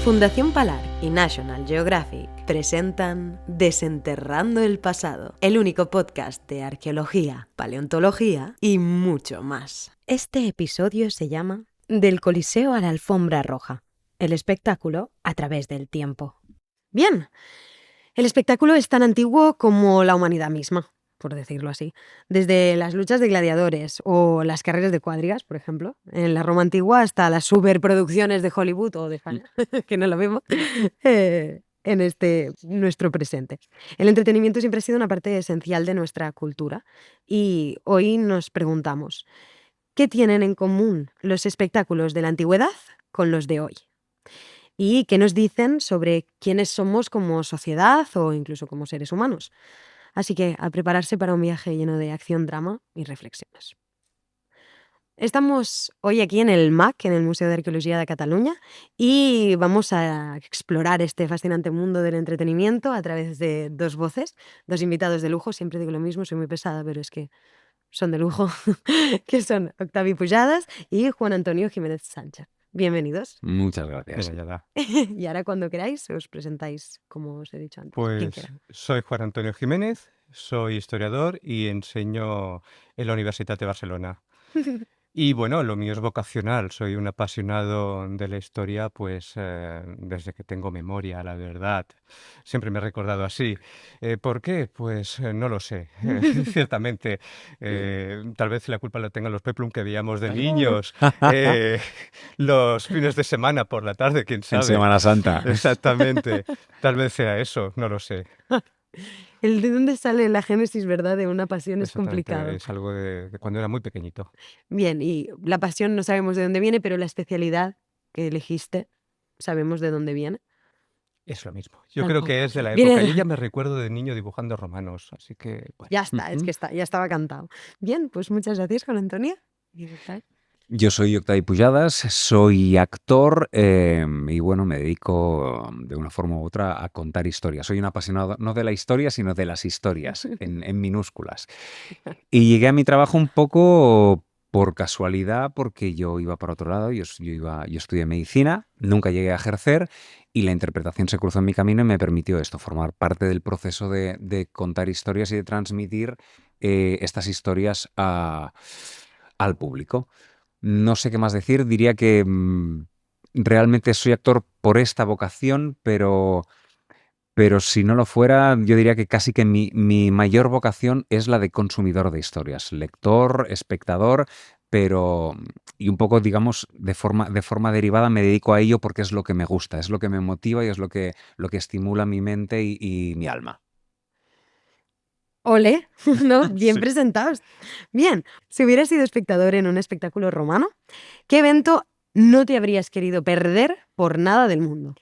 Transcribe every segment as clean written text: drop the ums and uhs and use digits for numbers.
Fundación Palar y National Geographic presentan Desenterrando el Pasado, el único podcast de arqueología, paleontología y mucho más. Este episodio se llama Del Coliseo a la Alfombra Roja, el espectáculo a través del tiempo. Bien, el espectáculo es tan antiguo como la humanidad misma, por decirlo así. Desde las luchas de gladiadores o las carreras de cuadrigas, por ejemplo, en la Roma antigua, hasta las superproducciones de Hollywood o de España, que no lo vemos, en nuestro presente. El entretenimiento siempre ha sido una parte esencial de nuestra cultura y hoy nos preguntamos, ¿qué tienen en común los espectáculos de la antigüedad con los de hoy? ¿Y qué nos dicen sobre quiénes somos como sociedad o incluso como seres humanos? Así que a prepararse para un viaje lleno de acción, drama y reflexiones. Estamos hoy aquí en el MAC, en el Museo de Arqueología de Cataluña, y vamos a explorar este fascinante mundo del entretenimiento a través de dos voces, dos invitados de lujo. Siempre digo lo mismo, soy muy pesada, pero es que son de lujo, que son Octavi Pujadas y Juan Antonio Jiménez Sánchez. Bienvenidos. Muchas gracias. Venga, ya da. Y ahora cuando queráis os presentáis como os he dicho antes. Quien Pues quiera. soy Juan Antonio Jiménez, soy historiador y enseño en la Universitat de Barcelona. Y bueno, lo mío es vocacional, soy un apasionado de la historia, pues desde que tengo memoria, la verdad. Siempre me he recordado así. ¿Por qué? Pues no lo sé. Ciertamente, tal vez la culpa la tengan los peplum que veíamos de niños, los fines de semana por la tarde, quién En sabe. Semana Santa. Exactamente. Tal vez sea eso, no lo sé. El de dónde sale la génesis, ¿verdad? De una pasión es Exactamente, complicado. es algo de cuando era muy pequeñito. Bien, y la pasión no sabemos de dónde viene, pero la especialidad que elegiste sabemos de dónde viene. Es lo mismo. Yo creo Tampoco. que es de la Viene época. de- Yo ya me recuerdo de niño dibujando romanos, así que bueno. Ya está, es que ya estaba cantado. Bien, pues muchas gracias, Juan Antonio. Yo soy Octavi Pujadas, soy actor y bueno, me dedico de una forma u otra a contar historias. Soy un apasionado no de la historia, sino de las historias, en minúsculas. Y llegué a mi trabajo un poco por casualidad, porque yo iba para otro lado, yo estudié medicina, nunca llegué a ejercer y la interpretación se cruzó en mi camino y me permitió esto, formar parte del proceso de contar historias y de transmitir estas historias al público. No sé qué más decir, diría que realmente soy actor por esta vocación, pero si no lo fuera, yo diría que casi que mi mayor vocación es la de consumidor de historias, lector, espectador, pero y un poco, digamos, de forma derivada me dedico a ello porque es lo que me gusta, es lo que me motiva y es lo que estimula mi mente y mi alma. Ole, ¿no? Bien Sí. presentados. Bien, si hubieras sido espectador en un espectáculo romano, ¿qué evento no te habrías querido perder por nada del mundo?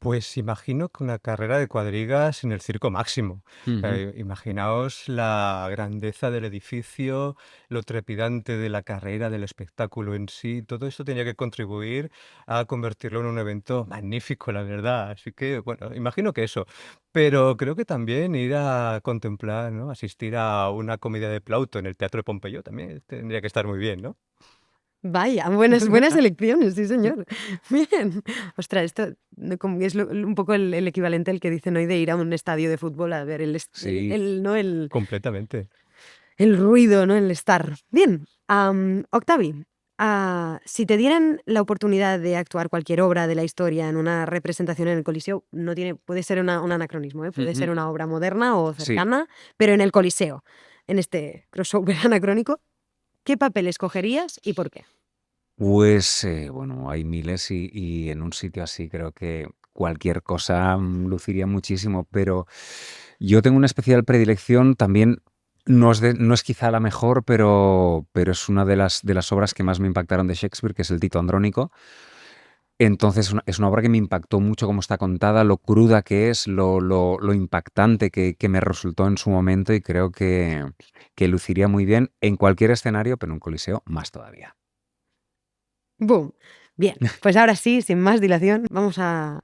Pues imagino que una carrera de cuadrigas en el Circo Máximo. Ujú. Imaginaos la grandeza del edificio, lo trepidante de la carrera, del espectáculo en sí. Todo esto tenía que contribuir a convertirlo en un evento magnífico, la verdad. Así que, bueno, imagino que eso. Pero creo que también ir a contemplar, ¿no? Asistir a una comedia de Plauto en el Teatro de Pompeyo también tendría que estar muy bien, ¿no? Vaya, buenas elecciones, sí señor. Bien. Ostras, esto como es un poco el equivalente al que dicen hoy de ir a un estadio de fútbol a ver Sí. ¿no? el Completamente. ruido, ¿no? El estar. Bien. Octavi, si te dieran la oportunidad de actuar cualquier obra de la historia en una representación en el Coliseo, puede ser un anacronismo, ¿eh? Puede ser Ujú. una obra moderna o Sí. cercana, pero en el Coliseo, en este crossover anacrónico, ¿qué papel escogerías y por qué? Pues bueno, hay miles y en un sitio así creo que cualquier cosa luciría muchísimo, pero yo tengo una especial predilección también, no es quizá la mejor, pero es una de las obras que más me impactaron de Shakespeare, que es el Tito Andrónico. Entonces es una obra que me impactó mucho cómo está contada, lo cruda que es, lo impactante que me resultó en su momento y creo que luciría muy bien en cualquier escenario, pero en un coliseo más todavía. ¡Boom! Bien, pues ahora sí, sin más dilación, vamos a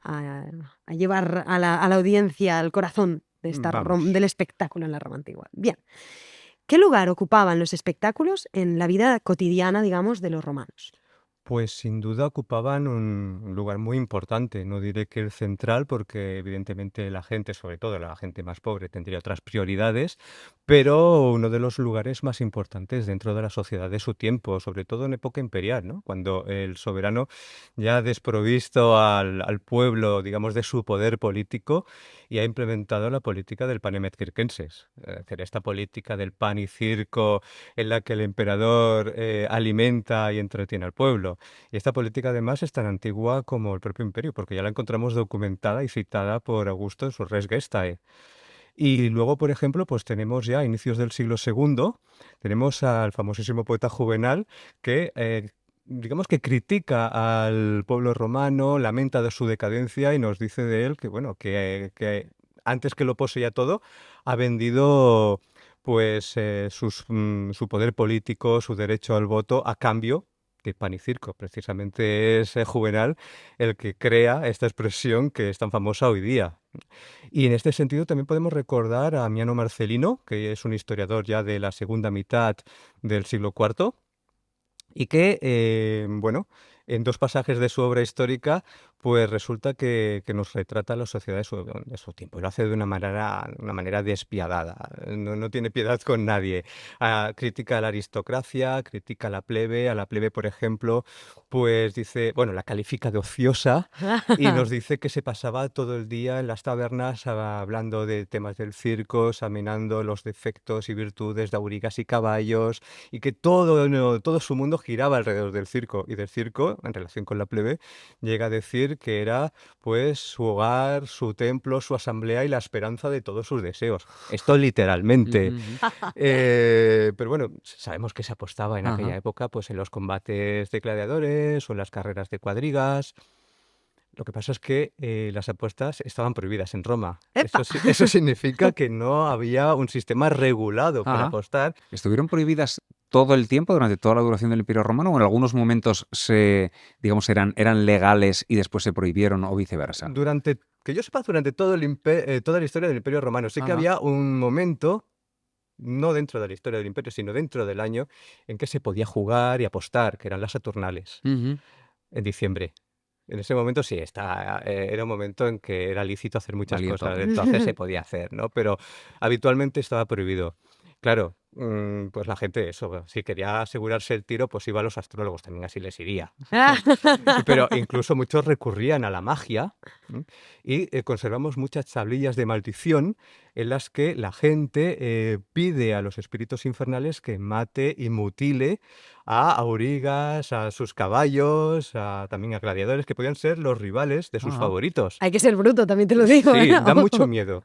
llevar a la audiencia al corazón Vamos. del espectáculo en la Roma antigua. Bien, ¿qué lugar ocupaban los espectáculos en la vida cotidiana, digamos, de los romanos? Pues sin duda ocupaban un lugar muy importante. No diré que el central, porque evidentemente la gente, sobre todo la gente más pobre, tendría otras prioridades, pero uno de los lugares más importantes dentro de la sociedad de su tiempo, sobre todo en época imperial, ¿no? Cuando el soberano ya ha desprovisto al pueblo, digamos, de su poder político y ha implementado la política del panem et circenses. Es decir, esta política del pan y circo en la que el emperador alimenta y entretiene al pueblo. Y esta política además es tan antigua como el propio imperio, porque ya la encontramos documentada y citada por Augusto en su Res Gestae. Y luego, por ejemplo, pues tenemos ya a inicios del siglo II, tenemos al famosísimo poeta Juvenal que, digamos que critica al pueblo romano, lamenta de su decadencia y nos dice de él que, bueno, que antes que lo poseía todo, ha vendido pues su poder político, su derecho al voto a cambio de pan y circo. Precisamente es Juvenal el que crea esta expresión que es tan famosa hoy día. Y en este sentido también podemos recordar a Miano Marcelino, que es un historiador ya de la segunda mitad del siglo IV, y que, bueno, en dos pasajes de su obra histórica, pues resulta que nos retrata la sociedad de su tiempo. Y lo hace de una manera despiadada. No tiene piedad con nadie. Critica a la aristocracia, critica a la plebe, por ejemplo, pues dice, bueno, la califica de ociosa y nos dice que se pasaba todo el día en las tabernas hablando de temas del circo, examinando los defectos y virtudes de aurigas y caballos, y que todo su mundo giraba alrededor del circo. Y del circo, en relación con la plebe, llega a decir que era pues su hogar, su templo, su asamblea y la esperanza de todos sus deseos. Esto literalmente. Ujú, ujú. Pero bueno, sabemos que se apostaba en aquella Ajá. época pues en los combates de gladiadores o en las carreras de cuadrigas. Lo que pasa es que las apuestas estaban prohibidas en Roma. ¡Epa! Eso significa que no había un sistema regulado para Ajá. apostar. ¿Estuvieron prohibidas todo el tiempo, durante toda la duración del Imperio Romano, o en algunos momentos digamos, eran legales y después se prohibieron o viceversa? Que yo sepa, durante toda la historia del Imperio Romano, sí que Ajá. había un momento, no dentro de la historia del Imperio, sino dentro del año, en que se podía jugar y apostar, que eran las Saturnales, Ujú. en diciembre. En ese momento sí, era un momento en que era lícito hacer muchas Valía cosas, todo. entonces se podía hacer, ¿no? Pero habitualmente estaba prohibido. Claro, pues la gente, eso, si quería asegurarse el tiro, pues iba a los astrólogos, también así les iría. Pero incluso muchos recurrían a la magia, ¿m? Y conservamos muchas tablillas de maldición en las que la gente pide a los espíritus infernales que mate y mutile a aurigas, a sus caballos, también a gladiadores que podían ser los rivales de sus Ajá. favoritos. Hay que ser bruto, también te lo digo. Sí, ¿eh? da mucho miedo.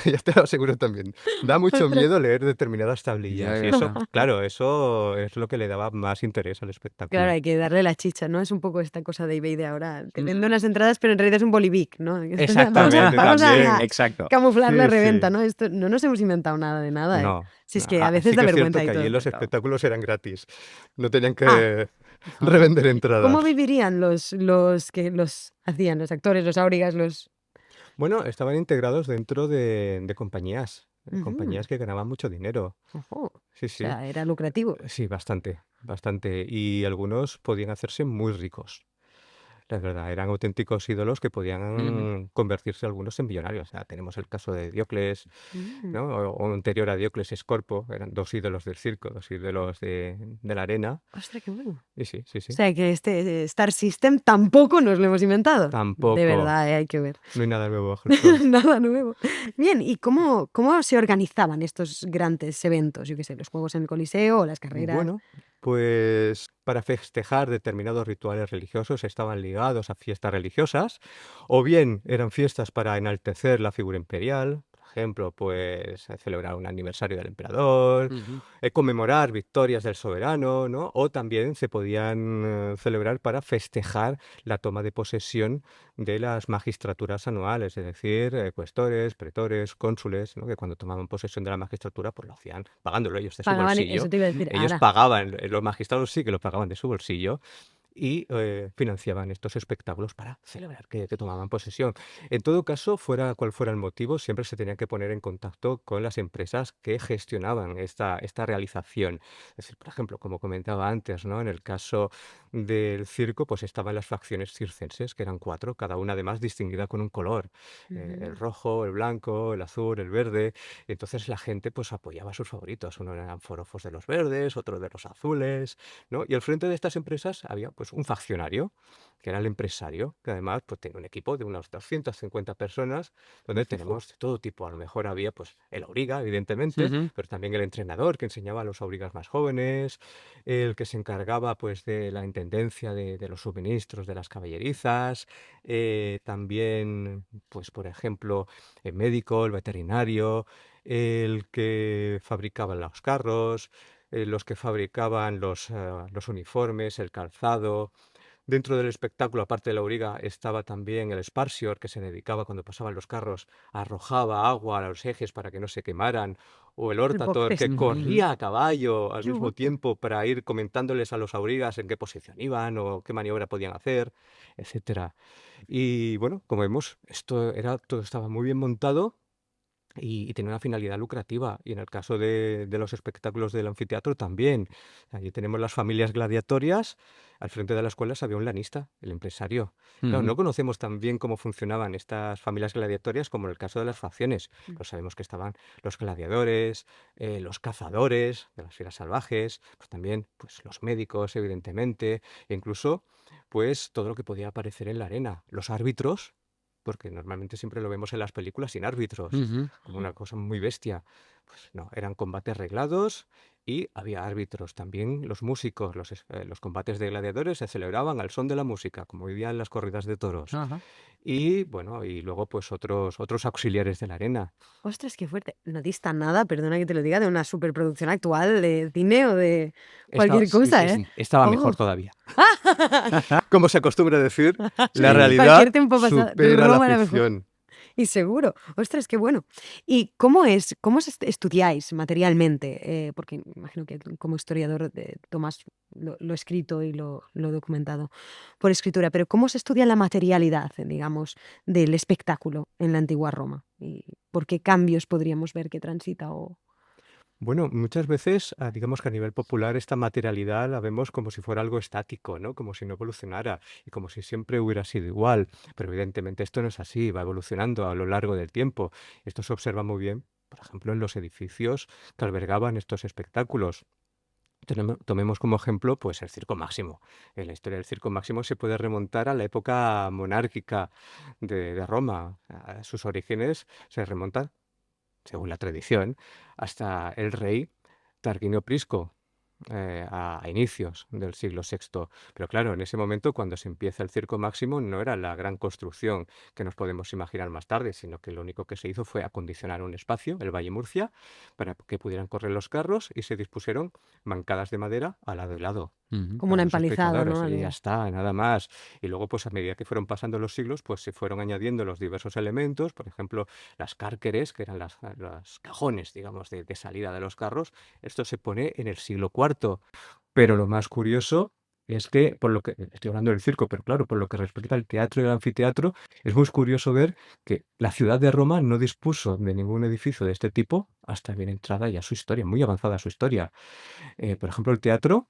Ya te lo aseguro también. Da mucho Ostras. miedo leer determinadas Ya, tablillas. Y ya, eso, ya. claro, eso es lo que le daba más interés al Claro, espectáculo. hay que darle la chicha, ¿no? Es un poco esta cosa de eBay de ahora. Te Mm. vendo unas entradas, pero en realidad es un bolivic, ¿no? Exactamente, Vamos también. a Exacto. camuflar la Sí, reventa, sí. ¿no? Esto, no nos hemos inventado nada de nada, ¿eh? No. Si es que a veces Sí da que es vergüenza cierto y que todo. allí los pero- espectáculos eran gratis. No tenían Ah, que Ajá. revender ¿cómo entradas. vivirían los que los hacían, los actores, los áurigas, los... Bueno, estaban integrados dentro de compañías. Ujú, Compañías que ganaban mucho dinero. ojo. O Sí, sí. sea, era lucrativo. Sí, bastante, bastante. Y algunos podían hacerse muy ricos. La verdad, eran auténticos ídolos que Ujú. podían convertirse algunos en millonarios. O sea, tenemos el caso de Diocles, Mm. ¿no? O anterior a Diocles, Escorpo, eran dos ídolos del circo, dos ídolos de la arena. Ostras, qué bueno. Y sí, sí, O sí. sea, que este Star System tampoco nos lo hemos inventado. De Tampoco. verdad, hay que ver. No hay nada nuevo bajo el sol. Nada nuevo. Bien, ¿y cómo se organizaban estos grandes eventos? Yo qué sé, los juegos en el Coliseo o las carreras. Bueno, pues para festejar determinados rituales religiosos estaban ligados a fiestas religiosas, o bien eran fiestas para enaltecer la figura imperial, por ejemplo, pues celebrar un aniversario del emperador, Ujú. conmemorar victorias del soberano, ¿no? O también se podían celebrar para festejar la toma de posesión de las magistraturas anuales, es decir, cuestores, pretores, cónsules, ¿no? Que cuando tomaban posesión de la magistratura, pues lo hacían pagándolo ellos de su Pagaban, eso bolsillo. te iba a decir, Ellos ahora. pagaban, los magistrados sí que lo pagaban de su bolsillo, y financiaban estos espectáculos para celebrar que tomaban posesión. En todo caso, fuera cual fuera el motivo, siempre se tenían que poner en contacto con las empresas que gestionaban esta realización. Es decir, por ejemplo, como comentaba antes, ¿no? En el caso del circo, pues estaban las facciones circenses, que eran 4, cada una además distinguida con un color, el Ujú. rojo, el blanco, el azul, el verde. Entonces la gente pues apoyaba a sus favoritos. Uno eran forofos de los verdes, otro de los azules, ¿no? Y al frente de estas empresas había pues un faccionario, que era el empresario, que además pues tenía un equipo de unas 250 personas, donde tenemos de todo tipo. A lo mejor había pues el auriga, evidentemente, Ujú. pero también el entrenador que enseñaba a los aurigas más jóvenes, el que se encargaba pues de la intendencia de los suministros de las caballerizas, también pues por ejemplo el médico, el veterinario, el que fabricaba los carros, los que fabricaban los uniformes, el calzado. Dentro del espectáculo, aparte de la auriga, estaba también el esparcior, que se dedicaba cuando pasaban los carros, arrojaba agua a los ejes para que no se quemaran, o el El hortator, que bopes. Ujú. corría a caballo al Qué mismo guapo. tiempo para ir comentándoles a los aurigas en qué posición iban o qué maniobra podían hacer, etcétera. Y bueno, como vemos, todo estaba muy bien montado y tenía una finalidad lucrativa. Y en el caso de los espectáculos del anfiteatro también. Allí tenemos las familias gladiatorias. Al frente de las cuales había un lanista, el empresario. Claro, no Ujú. conocemos tan bien cómo funcionaban estas familias gladiatorias como en el caso de las facciones. Mm. Pero sabemos que estaban los gladiadores, los cazadores de las fieras salvajes, pues también pues, los médicos, evidentemente, e incluso pues todo lo que podía aparecer en la arena. Los árbitros, porque normalmente siempre lo vemos en las películas sin árbitros, Ujú. como una cosa muy bestia. Pues no, eran combates reglados y había árbitros. También los músicos, los combates de gladiadores se celebraban al son de la música, como vivían las corridas de toros. Ajá. Y bueno, y luego pues otros auxiliares de la arena. Ostras, qué fuerte. No dista nada, perdona que te lo diga, de una superproducción actual de cine o de cualquier Sí, cosa, sí, ¿eh? sí, estaba mejor Oh. todavía. Como se acostumbra decir, la Cualquier realidad tiempo pasado. supera la Roma era mejor. ficción. Y seguro. Ostras, qué bueno. ¿Y cómo estudiáis materialmente? Porque imagino que como historiador tomas lo escrito y lo documentado por escritura, pero ¿cómo se estudia la materialidad, digamos, del espectáculo en la antigua Roma? ¿Y por qué cambios podríamos ver que transita? Bueno, muchas veces, digamos que a nivel popular, esta materialidad la vemos como si fuera algo estático, ¿no? Como si no evolucionara y como si siempre hubiera sido igual. Pero evidentemente esto no es así, va evolucionando a lo largo del tiempo. Esto se observa muy bien, por ejemplo, en los edificios que albergaban estos espectáculos. Tomemos como ejemplo, pues, el Circo Máximo. En la historia del Circo Máximo se puede remontar a la época monárquica de Roma. Sus orígenes se remontan, según la tradición, hasta el rey Tarquinio Prisco, a inicios del siglo VI. Pero claro, en ese momento, cuando se empieza el Circo Máximo, no era la gran construcción que nos podemos imaginar más tarde, sino que lo único que se hizo fue acondicionar un espacio, el Valle Murcia, para que pudieran correr los carros y se dispusieron bancadas de madera al lado y lado Ujú. Como para una los empalizada, ¿no? espectadores, y ya está, nada más. Y luego, pues a medida que fueron pasando los siglos, pues se fueron añadiendo los diversos elementos, por ejemplo, las cárceres, que eran los cajones, digamos, de salida de los carros. Esto se pone en el siglo IV. Pero lo más curioso es que, por lo que estoy hablando del circo, pero claro, por lo que respecta al teatro y al anfiteatro, es muy curioso ver que la ciudad de Roma no dispuso de ningún edificio de este tipo hasta bien entrada ya su historia, muy avanzada su historia. Por ejemplo, el teatro,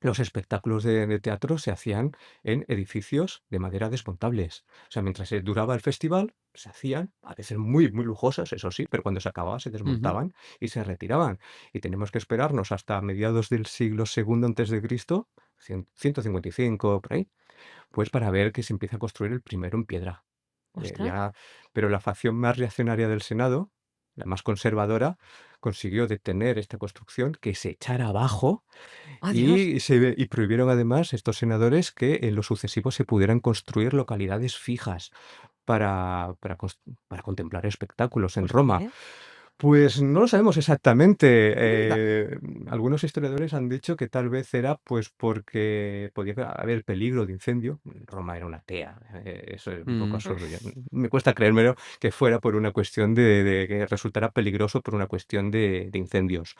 los espectáculos de teatro se hacían en edificios de madera desmontables. O sea, mientras duraba el festival, se hacían, a veces muy, muy lujosas, eso sí, pero cuando se acababa se Ujú. desmontaban y se retiraban. Y tenemos que esperarnos hasta mediados del siglo II antes de Cristo, 155 por ahí, pues para ver que se empieza a construir el primero en piedra. Ostras. Ya, pero la facción más reaccionaria del Senado, la más conservadora, consiguió detener esta construcción, que se echara abajo Adiós. y prohibieron además estos senadores que en lo sucesivo se pudieran construir localidades fijas para contemplar espectáculos en ¿Por Roma. qué? Pues no lo sabemos exactamente. Anda. Algunos historiadores han dicho que tal vez era pues porque podía haber peligro de incendio. Roma era una tea. Eso es un poco Mm, absurdo. Me cuesta creérmelo que fuera por una cuestión de que resultara peligroso por una cuestión de incendios.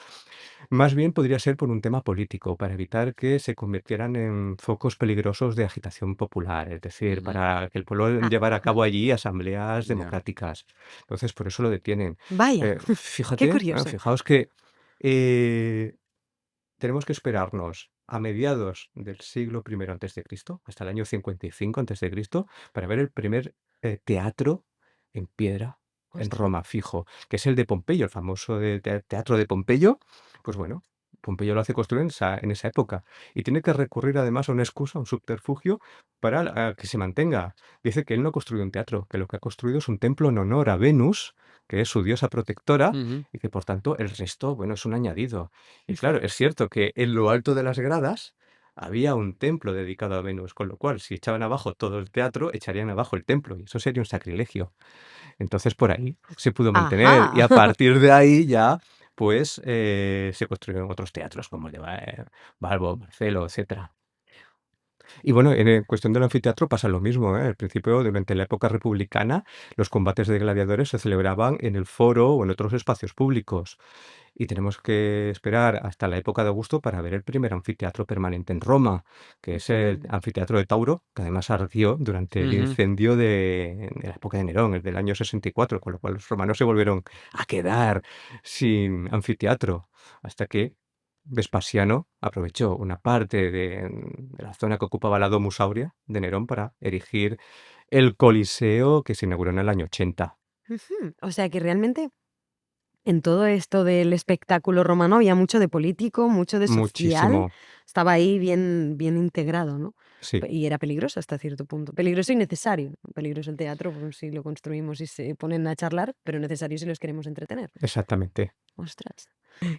Más bien podría ser por un tema político, para evitar que se convirtieran en focos peligrosos de agitación popular, es decir, ujú, para que el pueblo Ah, llevara a cabo allí asambleas ya. democráticas. Entonces, por eso lo detienen. vaya, qué curioso. Fijaos que eh, tenemos que esperarnos a mediados del siglo I antes de Cristo, hasta el año 55 antes de Cristo, para ver el primer teatro en piedra en Ostras. Roma, fijo, que es el de Pompeyo, el famoso teatro de Pompeyo. Pues bueno, Pompeyo lo hace construir en esa época y tiene que recurrir además a una excusa, a un subterfugio para que se mantenga. Dice que él no ha construido un teatro, que lo que ha construido es un templo en honor a Venus, que es su diosa protectora, Ujú, y que por tanto el resto, bueno, es un añadido. Y claro, es cierto que en lo alto de las gradas había un templo dedicado a Venus, con lo cual si echaban abajo todo el teatro, echarían abajo el templo, y eso sería un sacrilegio. Entonces por ahí se pudo mantener, y Ajá. a partir de ahí ya, pues se construyeron otros teatros como el de Balbo, Marcelo, etcétera. Y bueno, en cuestión del anfiteatro pasa lo mismo, ¿eh? Al principio, durante la época republicana, los combates de gladiadores se celebraban en el foro o en otros espacios públicos. Y tenemos que esperar hasta la época de Augusto para ver el primer anfiteatro permanente en Roma, que es el Mm. anfiteatro de Tauro, que además ardió durante el ujú. incendio de la época de Nerón, el del año 64, con lo cual los romanos se volvieron a quedar sin anfiteatro, hasta que Vespasiano aprovechó una parte de la zona que ocupaba la Domus Aurea de Nerón para erigir el Coliseo, que se inauguró en el año 80. Ujú. O sea que realmente en todo esto del espectáculo romano había mucho de político, mucho de social, Muchísimo, estaba ahí bien integrado, ¿no? sí, Y era peligroso hasta cierto punto. Peligroso y necesario. Peligroso el teatro, pues, si lo construimos y se ponen a charlar, pero necesario si los queremos entretener. exactamente. Ostras.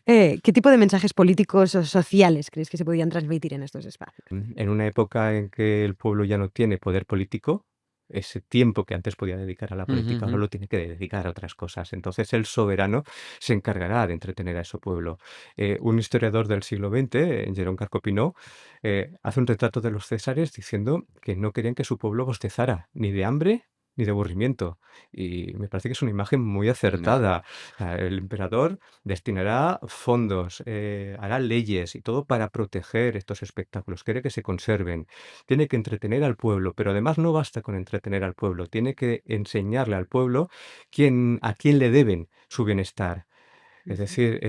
¿Qué tipo de mensajes políticos o sociales crees que se podían transmitir en estos espacios? En una época en que el pueblo ya no tiene poder político, ese tiempo que antes podía dedicar a la Ujú, política ahora ujú. lo tiene que dedicar a otras cosas. Entonces el soberano se encargará de entretener a ese pueblo. Un historiador del siglo XX, Jerome Carcopino, hace un retrato de los césares diciendo que no querían que su pueblo bostezara ni de hambre ni de aburrimiento. Y me parece que es una imagen muy Ya. acertada. El emperador destinará fondos, hará leyes y todo para proteger estos espectáculos, quiere que se conserven, tiene que entretener al pueblo, pero además no basta con entretener al pueblo, tiene que enseñarle al pueblo a quién le deben su bienestar. Es Ujú. decir,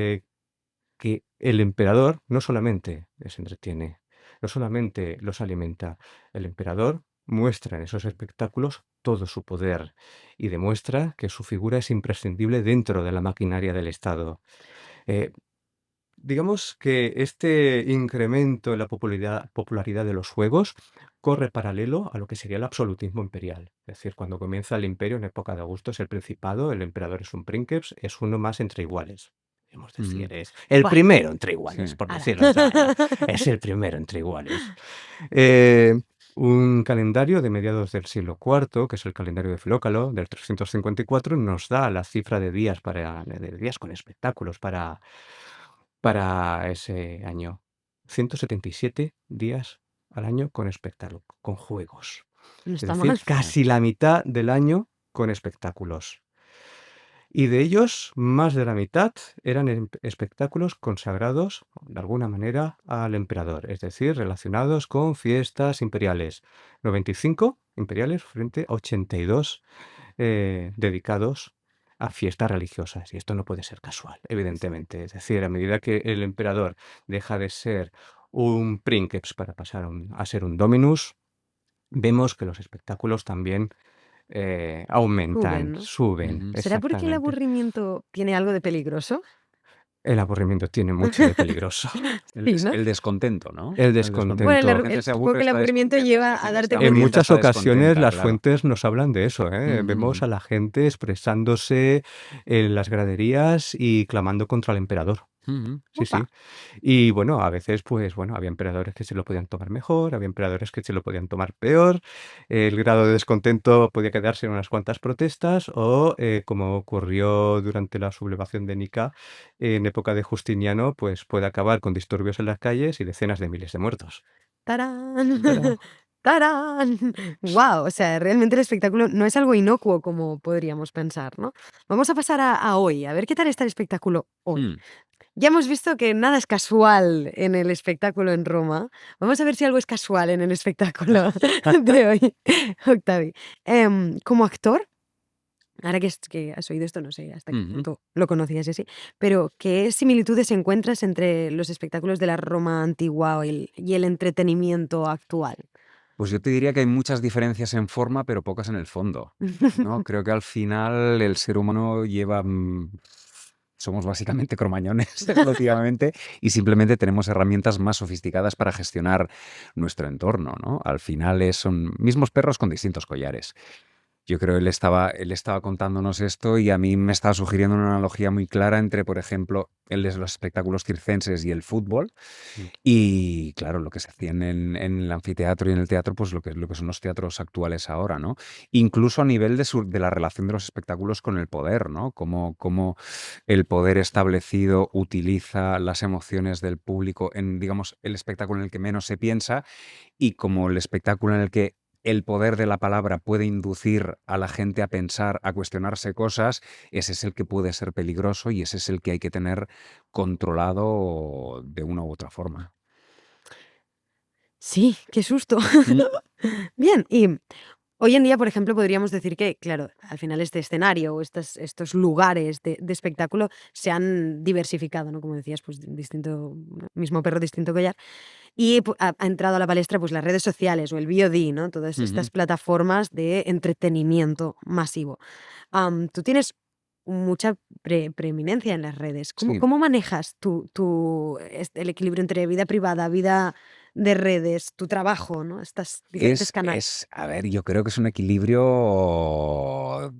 que el emperador no solamente les entretiene, no solamente los alimenta, el emperador muestra en esos espectáculos todo su poder y demuestra que su figura es imprescindible dentro de la maquinaria del Estado. Eh, digamos que este incremento en la popularidad de los juegos corre paralelo a lo que sería el absolutismo imperial. Es decir, cuando comienza el imperio en época de Augusto es el principado, el emperador es un princeps, es uno más entre iguales. Podemos Ujú, decir, es el Buah, primero entre iguales, sí. por ala. decirlo así. Es el primero entre iguales. Eh, un calendario de mediados del siglo IV, que es el calendario de Filócalo, del 354, nos da la cifra de días, de días con espectáculos para ese año. 177 días al año con espectáculo, con juegos. No Es está decir, mal. Ya. casi la mitad del año con espectáculos. Y de ellos, más de la mitad eran espectáculos consagrados, de alguna manera, al emperador, es decir, relacionados con fiestas imperiales. 95 imperiales frente a 82 dedicados a fiestas religiosas. Y esto no puede ser casual, evidentemente. Es decir, a medida que el emperador deja de ser un princeps para pasar a ser un dominus, vemos que los espectáculos también Suben, aumentan, ¿no? suben, Ujú. ¿Será porque el exactamente. aburrimiento tiene algo de peligroso? El aburrimiento tiene mucho de peligroso. Sí, ¿no? El descontento, ¿no? El El descontento. Bueno, descontento. La gente se supongo aburre, que el está aburrimiento descontenta. lleva a Entonces te darte En cuenta. aburrientas, muchas está ocasiones descontenta, las claro. fuentes nos hablan de eso, ¿eh? Vemos Ujú, a la gente expresándose en las graderías y clamando contra el emperador. Ujú. Sí, Upa. sí. Y bueno, a veces, pues bueno, había emperadores que se lo podían tomar mejor, había emperadores que se lo podían tomar peor. El grado de descontento podía quedarse en unas cuantas protestas o, como ocurrió durante la sublevación de Nika en época de Justiniano, pues puede acabar con disturbios en las calles y decenas de miles de muertos. ¡Tarán! ¡Tarán! ¡Tarán! Guau, o sea, realmente el espectáculo no es algo inocuo como podríamos pensar, ¿no? Vamos a pasar a hoy, a ver qué tal está el espectáculo hoy. Mm. Ya hemos visto que nada es casual en el espectáculo en Roma. Vamos a ver si algo es casual en el espectáculo de hoy, Octavi. Como actor, ahora que has oído esto, no sé hasta qué Ujú. punto lo conocías y así, pero ¿qué similitudes encuentras entre los espectáculos de la Roma antigua y el entretenimiento actual? Pues yo te diría que hay muchas diferencias en forma, pero pocas en el fondo, ¿no? Creo que al final el ser humano lleva, somos básicamente cromañones evolutivamente y simplemente tenemos herramientas más sofisticadas para gestionar nuestro entorno, ¿no? Al final son mismos perros con distintos collares. Yo creo él estaba contándonos esto y a mí me estaba sugiriendo una analogía muy clara entre, por ejemplo, el de los espectáculos circenses y el fútbol. Mm. Y claro, lo que se hacía en el anfiteatro y en el teatro, pues lo que son los teatros actuales ahora, ¿no? Incluso a nivel de la relación de los espectáculos con el poder, ¿no? Cómo el poder establecido utiliza las emociones del público en, digamos, el espectáculo en el que menos se piensa y como el espectáculo en el que el poder de la palabra puede inducir a la gente a pensar, a cuestionarse cosas, ese es el que puede ser peligroso y ese es el que hay que tener controlado de una u otra forma. Sí, qué susto. Mm. Bien, y hoy en día, por ejemplo, podríamos decir que, claro, al final este escenario o estos lugares de espectáculo se han diversificado, ¿no? Como decías, pues distinto, mismo perro, distinto collar. Y ha entrado a la palestra pues las redes sociales o el VOD, ¿no? Todas estas Ujú. plataformas de entretenimiento masivo. Tú tienes mucha preeminencia en las redes. ¿Cómo, Sí, cómo manejas el equilibrio entre vida privada, vida de redes, tu trabajo, ¿no? Estos diferentes canales. a ver, yo creo que es un equilibrio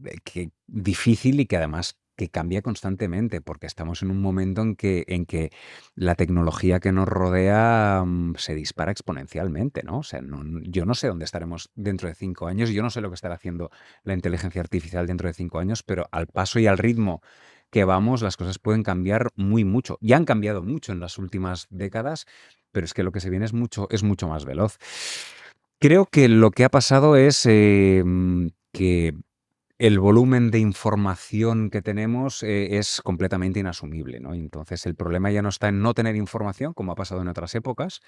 difícil y que además que cambia constantemente, porque estamos en un momento en que la tecnología que nos rodea se dispara exponencialmente, ¿no? O sea, yo no sé dónde estaremos dentro de 5 años, yo no sé lo que estará haciendo la inteligencia artificial dentro de 5 años, pero al paso y al ritmo que vamos, las cosas pueden cambiar muy mucho. Ya han cambiado mucho en las últimas décadas, pero es que lo que se viene es mucho más veloz. Creo que lo que ha pasado es que el volumen de información que tenemos es completamente inasumible, ¿no? Entonces el problema ya no está en no tener información, como ha pasado en otras épocas.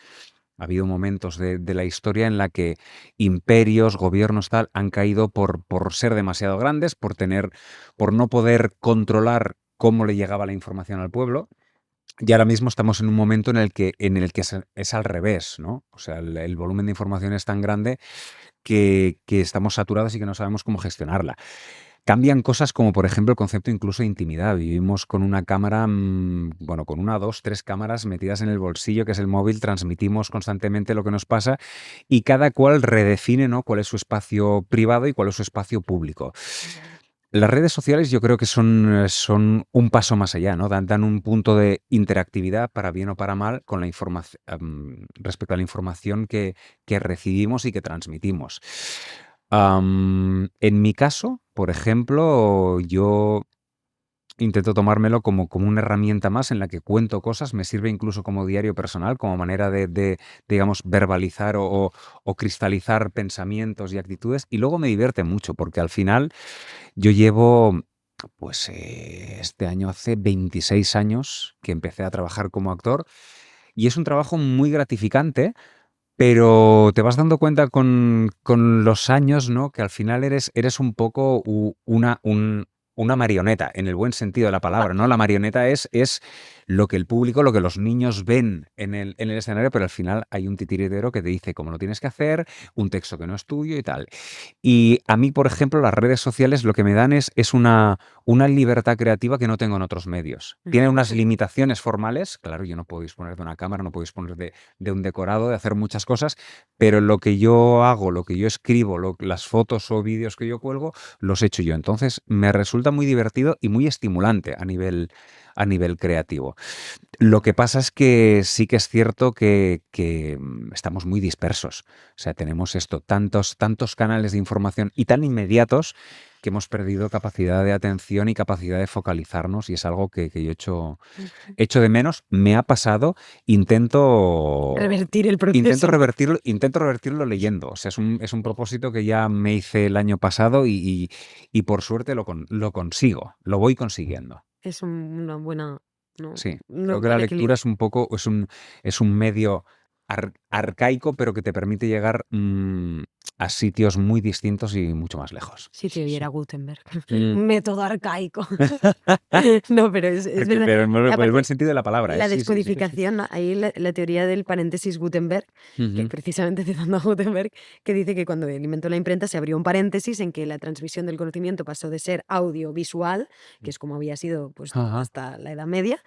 Ha habido momentos de la historia en la que imperios, gobiernos, tal, han caído por ser demasiado grandes, por no poder controlar cómo le llegaba la información al pueblo. Y ahora mismo estamos en un momento en el que es al revés, ¿no? O sea, el volumen de información es tan grande que estamos saturados y que no sabemos cómo gestionarla. Cambian cosas como, por ejemplo, el concepto incluso de intimidad. Vivimos con una cámara, bueno, con una, dos, tres cámaras metidas en el bolsillo, que es el móvil, transmitimos constantemente lo que nos pasa y cada cual redefine, ¿no?, cuál es su espacio privado y cuál es su espacio público. Las redes sociales yo creo que son un paso más allá, ¿no? Dan un punto de interactividad, para bien o para mal, con la respecto a la información que recibimos y que transmitimos. En mi caso, por ejemplo, yo intento tomármelo como una herramienta más en la que cuento cosas, me sirve incluso como diario personal, como manera digamos, verbalizar o cristalizar pensamientos y actitudes, y luego me divierte mucho, porque al final yo llevo, pues este año hace 26 años que empecé a trabajar como actor y es un trabajo muy gratificante, pero te vas dando cuenta con los años, ¿no?, que al final eres un poco una marioneta, en el buen sentido de la palabra, ¿no? La marioneta es lo que el público, lo que los niños ven en el escenario, pero al final hay un titiritero que te dice cómo lo tienes que hacer, un texto que no es tuyo y tal. Y a mí, por ejemplo, las redes sociales lo que me dan es una libertad creativa que no tengo en otros medios. Tienen unas limitaciones formales, claro, yo no puedo disponer de una cámara, no puedo disponer de un decorado, de hacer muchas cosas, pero lo que yo hago, lo que yo escribo, las fotos o vídeos que yo cuelgo, los he hecho yo. Entonces, me resulta muy divertido y muy estimulante a nivel creativo. Lo que pasa es que sí que es cierto que estamos muy dispersos. O sea, tenemos tantos canales de información y tan inmediatos que hemos perdido capacidad de atención y capacidad de focalizarnos, y es algo que yo echo de menos. Me ha pasado, intento Revertir el Intento proceso. revertirlo leyendo. O sea, es un propósito que ya me hice el año pasado y por suerte lo consigo, lo voy consiguiendo. Es una buena, ¿no? Sí, Un creo que la buen lectura equilibrio. es un poco, es un medio arcaico, pero que te permite llegar a sitios muy distintos y mucho más lejos. Si te Sí, oyera sí. Gutenberg. Mm. Método arcaico. No, pero es verdad. Pero en el buen Aparte, sentido de la palabra, ¿eh? la Sí, sí, sí. descodificación, ¿no? Ahí la teoría del paréntesis Gutenberg, que Ujú. precisamente citando a Gutenberg, que dice que cuando él inventó la imprenta se abrió un paréntesis en que la transmisión del conocimiento pasó de ser audiovisual, que es como había sido pues Ajá. hasta la Edad Media,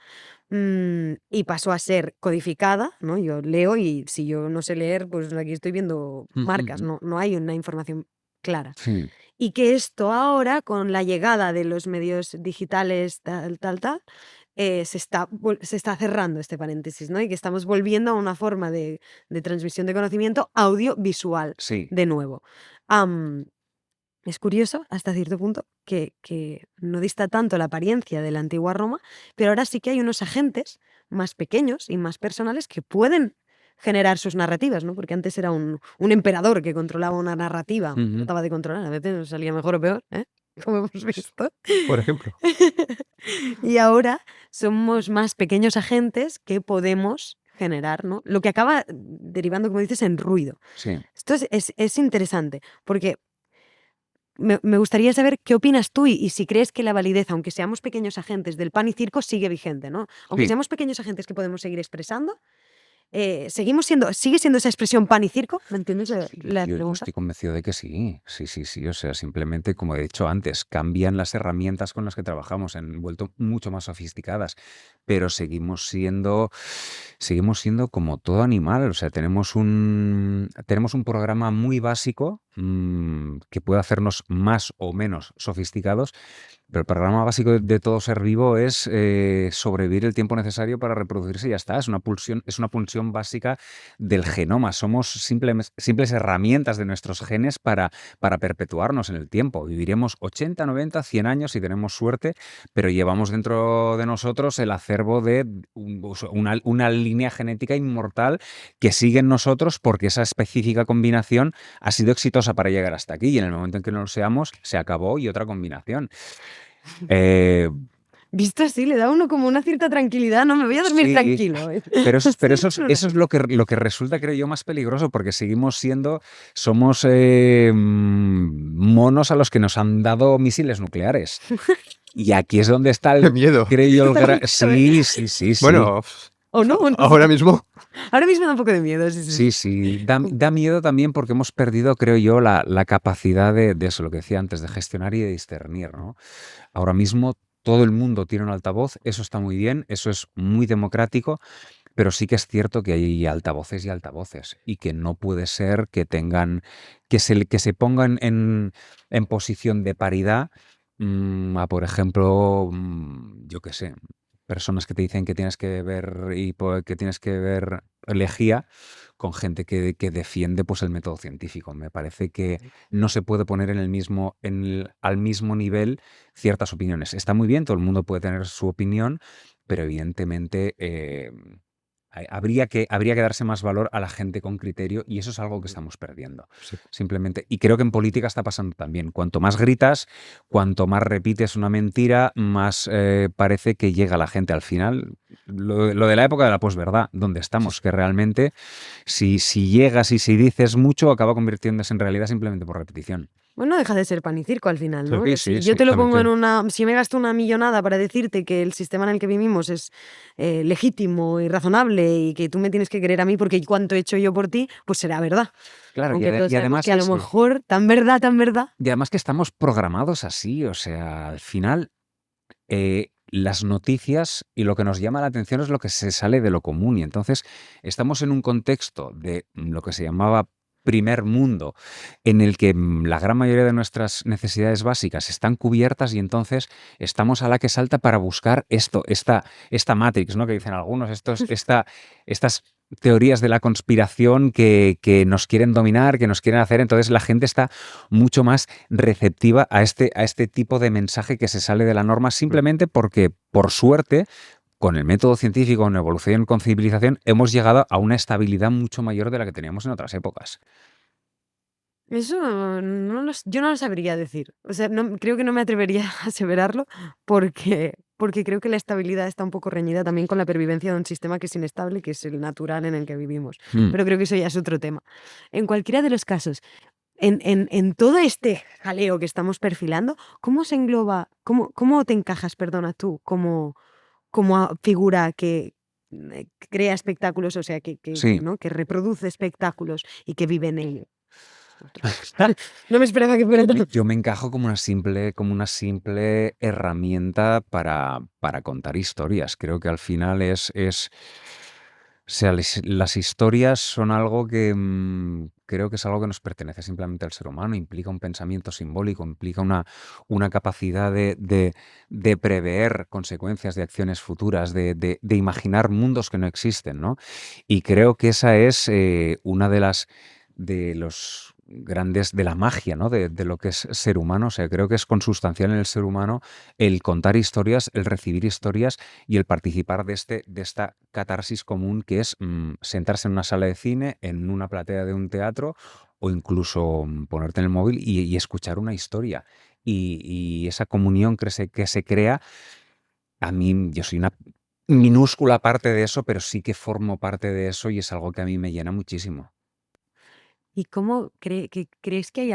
y pasó a ser codificada, ¿no? Yo leo y si yo no sé leer, pues aquí estoy viendo marcas, Ujú. no hay una información clara. Sí. Y que esto ahora, con la llegada de los medios digitales, se está cerrando este paréntesis, ¿no? Y que estamos volviendo a una forma de transmisión de conocimiento audiovisual Sí. de nuevo. Am, es curioso, hasta cierto punto, que no dista tanto la apariencia de la antigua Roma, pero ahora sí que hay unos agentes más pequeños y más personales que pueden generar sus narrativas, ¿no? Porque antes era un emperador que controlaba una narrativa, Ujú. trataba de controlar, a veces nos salía mejor o peor, ¿eh? Como hemos visto. Por ejemplo. Y ahora somos más pequeños agentes que podemos generar, ¿no? Lo que acaba derivando, como dices, en ruido. Sí. Esto es interesante, porque me gustaría saber qué opinas tú y si crees que la validez, aunque seamos pequeños agentes del pan y circo, sigue vigente, ¿no? Aunque Sí. seamos pequeños agentes que podemos seguir expresando, ¿sigue siendo esa expresión pan y circo? ¿Me entiendes la Yo pregunta? estoy convencido de que sí, sí, sí, sí. O sea, simplemente, como he dicho antes, cambian las herramientas con las que trabajamos, se han vuelto mucho más sofisticadas, pero seguimos siendo como todo animal. O sea, tenemos un programa muy básico que puede hacernos más o menos sofisticados, pero el programa básico de todo ser vivo es sobrevivir el tiempo necesario para reproducirse y ya está. Es una pulsión básica del genoma. Somos simples herramientas de nuestros genes para perpetuarnos en el tiempo. Viviremos 80, 90, 100 años si tenemos suerte, pero llevamos dentro de nosotros el acervo de una línea genética inmortal que sigue en nosotros porque esa específica combinación ha sido exitosa para llegar hasta aquí, y en el momento en que no lo seamos, se acabó y otra combinación. Eh, Visto así, le da a uno como una cierta tranquilidad, no me voy a dormir Sí, tranquilo. pero eso, pero Sí, eso es lo que resulta, creo yo, más peligroso, porque somos monos a los que nos han dado misiles nucleares. Y aquí es donde está ¡Qué miedo! creo yo, Da mucho, Sí, sí, sí, sí. Bueno, o no, no sé. ahora mismo. Ahora mismo da un poco de miedo, sí, sí, Sí, sí. sí. Da miedo también porque hemos perdido, creo yo, la capacidad de eso, lo que decía antes, de gestionar y de discernir, ¿no? Ahora mismo todo el mundo tiene un altavoz, eso está muy bien, eso es muy democrático, pero sí que es cierto que hay altavoces y altavoces, y que no puede ser que se pongan en posición de paridad a, por ejemplo, yo qué sé, personas que te dicen que tienes que ver que tienes que ver lejía con gente que defiende pues el método científico. Me parece que no se puede poner al mismo nivel ciertas opiniones. Está muy bien, todo el mundo puede tener su opinión, pero evidentemente habría que darse más valor a la gente con criterio, y eso es algo que estamos perdiendo, Sí. simplemente. Y creo que en política está pasando también. Cuanto más gritas, cuanto más repites una mentira, más parece que llega la gente al final. Lo de la época de la posverdad, donde Sí, estamos, sí. que realmente si llegas y si dices mucho, acaba convirtiéndose en realidad simplemente por repetición. Bueno, deja de ser pan y circo al final, ¿no? Sí, Sí, Si sí, yo te lo pongo exactamente. si me gasto una millonada para decirte que el sistema en el que vivimos es legítimo y razonable y que tú me tienes que querer a mí porque cuánto he hecho yo por ti, pues será verdad. Claro, Aunque todos y sabemos además que a lo mejor, tan verdad, y además que estamos programados así. O sea, al final las noticias y lo que nos llama la atención es lo que se sale de lo común, y entonces estamos en un contexto de lo que se llamaba primer mundo en el que la gran mayoría de nuestras necesidades básicas están cubiertas y entonces estamos a la que salta para buscar esta Matrix, ¿no? Que dicen algunos, estas teorías de la conspiración que nos quieren dominar, que nos quieren hacer. Entonces la gente está mucho más receptiva a este tipo de mensaje que se sale de la norma simplemente porque, por suerte, con el método científico, con evolución, con civilización, hemos llegado a una estabilidad mucho mayor de la que teníamos en otras épocas. Eso yo no lo sabría decir. O sea, creo que no me atrevería a aseverarlo porque creo que la estabilidad está un poco reñida también con la pervivencia de un sistema que es inestable, que es el natural en el que vivimos. Mm. Pero creo que eso ya es otro tema. En cualquiera de los casos, en todo este jaleo que estamos perfilando, ¿cómo se engloba, cómo te encajas, perdona, tú, como figura que crea espectáculos, o sea, Sí. ¿no? que reproduce espectáculos y que vive en ello? No me esperaba que fuera tan... Yo me encajo como una simple herramienta para contar historias. Creo que al final o sea, las historias son algo que creo que es algo que nos pertenece simplemente al ser humano, implica un pensamiento simbólico, implica una capacidad de prever consecuencias de acciones futuras, de imaginar mundos que no existen, ¿no? Y creo que esa es una de los grandes, de la magia, ¿no? De lo que es ser humano. O sea, creo que es consustancial en el ser humano el contar historias, el recibir historias y el participar de esta catarsis común que es sentarse en una sala de cine, en una platea de un teatro o incluso ponerte en el móvil y escuchar una historia. Y esa comunión que se crea, a mí, yo soy una minúscula parte de eso, pero sí que formo parte de eso y es algo que a mí me llena muchísimo. ¿Y cómo crees que hay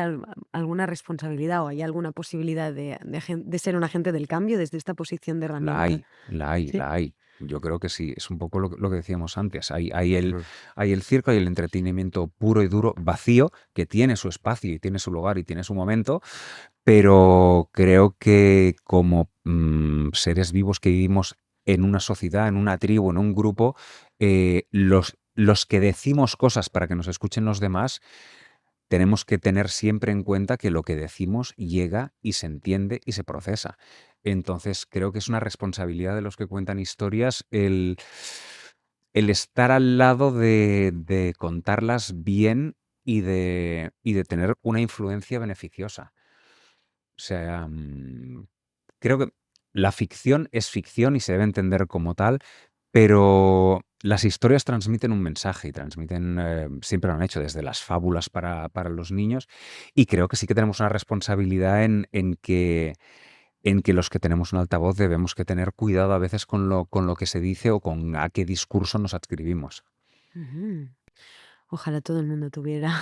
alguna responsabilidad o hay alguna posibilidad de ser un agente del cambio desde esta posición de La herramienta? hay, la hay, ¿Sí? la hay. Yo creo que sí, es un poco lo que decíamos antes. Hay el, Mm. hay el circo, hay el entretenimiento puro y duro, vacío, que tiene su espacio y tiene su lugar y tiene su momento, pero creo que como seres vivos que vivimos en una sociedad, en una tribu, en un grupo, los que decimos cosas para que nos escuchen los demás, tenemos que tener siempre en cuenta que lo que decimos llega y se entiende y se procesa. Entonces, creo que es una responsabilidad de los que cuentan historias el estar al lado de contarlas bien y de tener una influencia beneficiosa. O sea, creo que la ficción es ficción y se debe entender como tal, pero las historias transmiten un mensaje y transmiten, siempre lo han hecho, desde las fábulas para los niños, y creo que sí que tenemos una responsabilidad en que los que tenemos un altavoz debemos que tener cuidado a veces con lo que se dice o con a qué discurso nos adscribimos. Ujú. Ojalá todo el mundo tuviera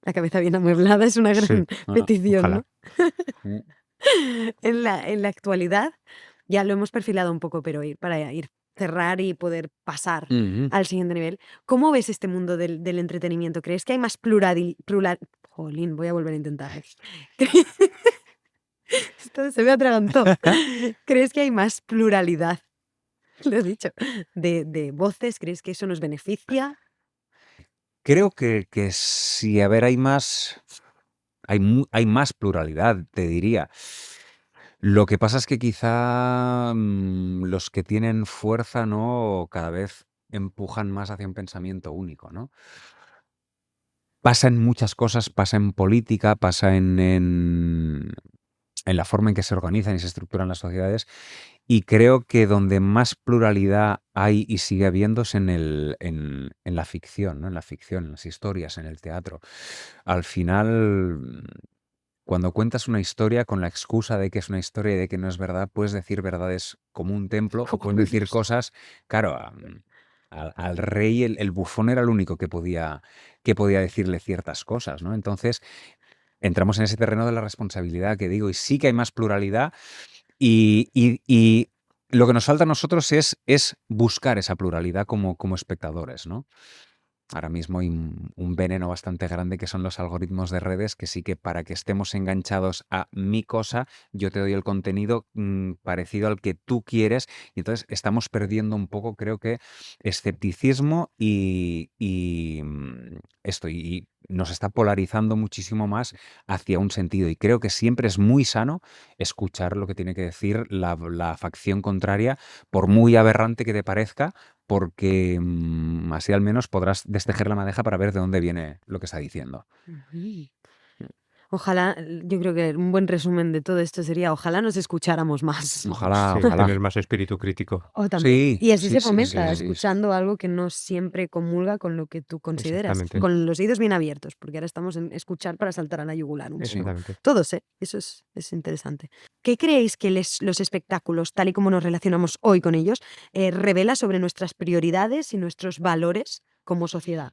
la cabeza bien amueblada, es una Sí, gran petición, ojalá. ¿no? En la actualidad, ya lo hemos perfilado un poco, pero para cerrar y poder pasar Ujú. al siguiente nivel, ¿cómo ves este mundo del entretenimiento? ¿Crees que hay más Jolín, voy a volver a intentarlo. Esto se me atragantó. ¿Crees que hay más pluralidad? Lo he dicho. De voces, ¿crees que eso nos beneficia? Creo que sí, a ver, hay más pluralidad, te diría. Lo que pasa es que quizá los que tienen fuerza, ¿no? Cada vez empujan más hacia un pensamiento único, ¿no? Pasa en muchas cosas, pasa en política, pasa en la forma en que se organizan y se estructuran las sociedades. Y creo que donde más pluralidad hay y sigue habiendo es en la ficción, ¿no? En la ficción, en las historias, en el teatro. Al final, cuando cuentas una historia con la excusa de que es una historia y de que no es verdad, puedes decir verdades como un templo o puedes decir cosas, claro, al rey, el bufón era el único que podía decirle ciertas cosas, ¿no? Entonces, entramos en ese terreno de la responsabilidad que digo, y sí que hay más pluralidad y lo que nos falta a nosotros es buscar esa pluralidad como espectadores, ¿no? Ahora mismo hay un veneno bastante grande que son los algoritmos de redes, que sí que para que estemos enganchados a mi cosa, yo te doy el contenido parecido al que tú quieres, y entonces estamos perdiendo un poco, creo que, escepticismo y esto, y nos está polarizando muchísimo más hacia un sentido. Y creo que siempre es muy sano escuchar lo que tiene que decir la facción contraria, por muy aberrante que te parezca, porque así al menos podrás destejer la madeja para ver de dónde viene lo que está diciendo. Ujú. Ojalá, yo creo que un buen resumen de todo esto sería, ojalá nos escucháramos más. Ojalá, Sí, ojalá. tener más espíritu crítico. O también. Sí, Y así sí, se sí, fomenta, sí, sí, sí. escuchando algo que no siempre comulga con lo que tú consideras, Exactamente, con los oídos bien abiertos, porque ahora estamos en escuchar para saltar a la yugular un Sí. poco. exactamente. Todos, ¿eh? Eso es interesante. ¿Qué creéis que los espectáculos, tal y como nos relacionamos hoy con ellos, revela sobre nuestras prioridades y nuestros valores como sociedad?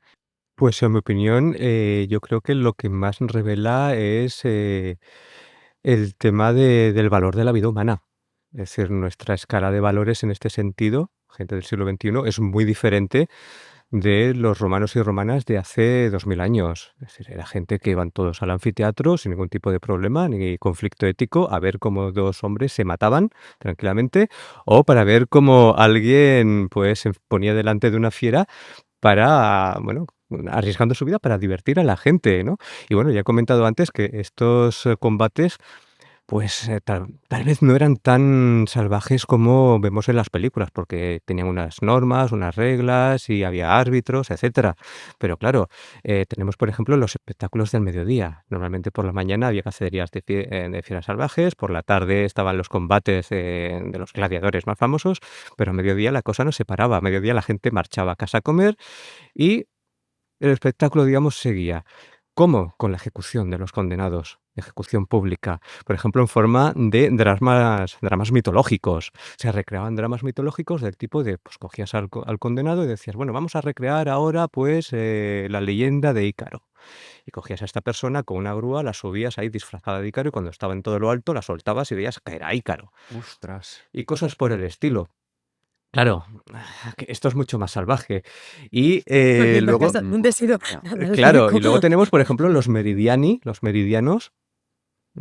Pues en mi opinión, yo creo que lo que más revela es el tema del valor de la vida humana. Es decir, nuestra escala de valores en este sentido, gente del siglo XXI, es muy diferente de los romanos y romanas de hace 2000 años. Es decir, era gente que iban todos al anfiteatro sin ningún tipo de problema ni conflicto ético a ver cómo dos hombres se mataban tranquilamente o para ver cómo alguien pues se ponía delante de una fiera para, bueno, arriesgando su vida para divertir a la gente, ¿no? Y bueno, ya he comentado antes que estos combates pues, tal vez no eran tan salvajes como vemos en las películas, porque tenían unas normas, unas reglas y había árbitros, etcétera. Pero claro, tenemos, por ejemplo, los espectáculos del mediodía. Normalmente por la mañana había cacerías de fieras salvajes, por la tarde estaban los combates, de los gladiadores más famosos, pero a mediodía la cosa no se paraba. A mediodía la gente marchaba a casa a comer y el espectáculo, digamos, seguía. ¿Cómo? Con la ejecución de los condenados, ejecución pública, por ejemplo, en forma de dramas mitológicos. Se recreaban dramas mitológicos del tipo de, pues cogías al condenado y decías, bueno, vamos a recrear ahora, pues, la leyenda de Ícaro. Y cogías a esta persona con una grúa, la subías ahí disfrazada de Ícaro y cuando estaba en todo lo alto la soltabas y veías caer a Ícaro. Ostras. Y cosas por el estilo. Claro, que esto es mucho más salvaje. Y Volviendo a luego, casa, ¿dónde ha sido? Ya. Nada, el claro, circo. y luego tenemos, por ejemplo, los meridianos,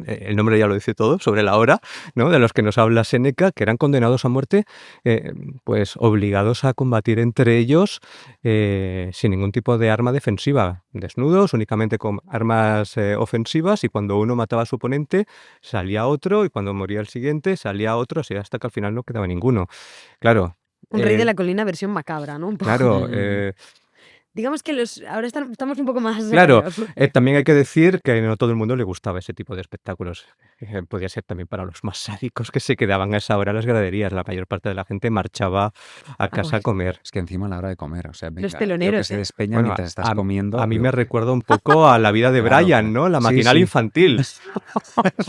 el nombre ya lo dice todo, sobre la hora, ¿no? De los que nos habla Séneca, que eran condenados a muerte, eh, pues obligados a combatir entre ellos sin ningún tipo de arma defensiva, desnudos, únicamente con armas ofensivas, y cuando uno mataba a su oponente, salía otro, y cuando moría el siguiente, salía otro, así hasta que al final no quedaba ninguno. Claro, Un rey de eh, la colina versión macabra, ¿no? Un poco. claro, Digamos que ahora estamos un poco más claro, serios. también hay que decir que no a todo el mundo le gustaba ese tipo de espectáculos. Podía ser también para los más sádicos que se quedaban a esa hora en las graderías. La mayor parte de la gente marchaba a casa a comer. Es que encima a la hora de comer, o sea, Los venga, tío que teloneros, se ¿eh? despeña Bueno, mientras estás a comiendo. mí digo, me recuerda un poco a la vida de claro, Brian, ¿no? La sí, matinal sí. infantil. Es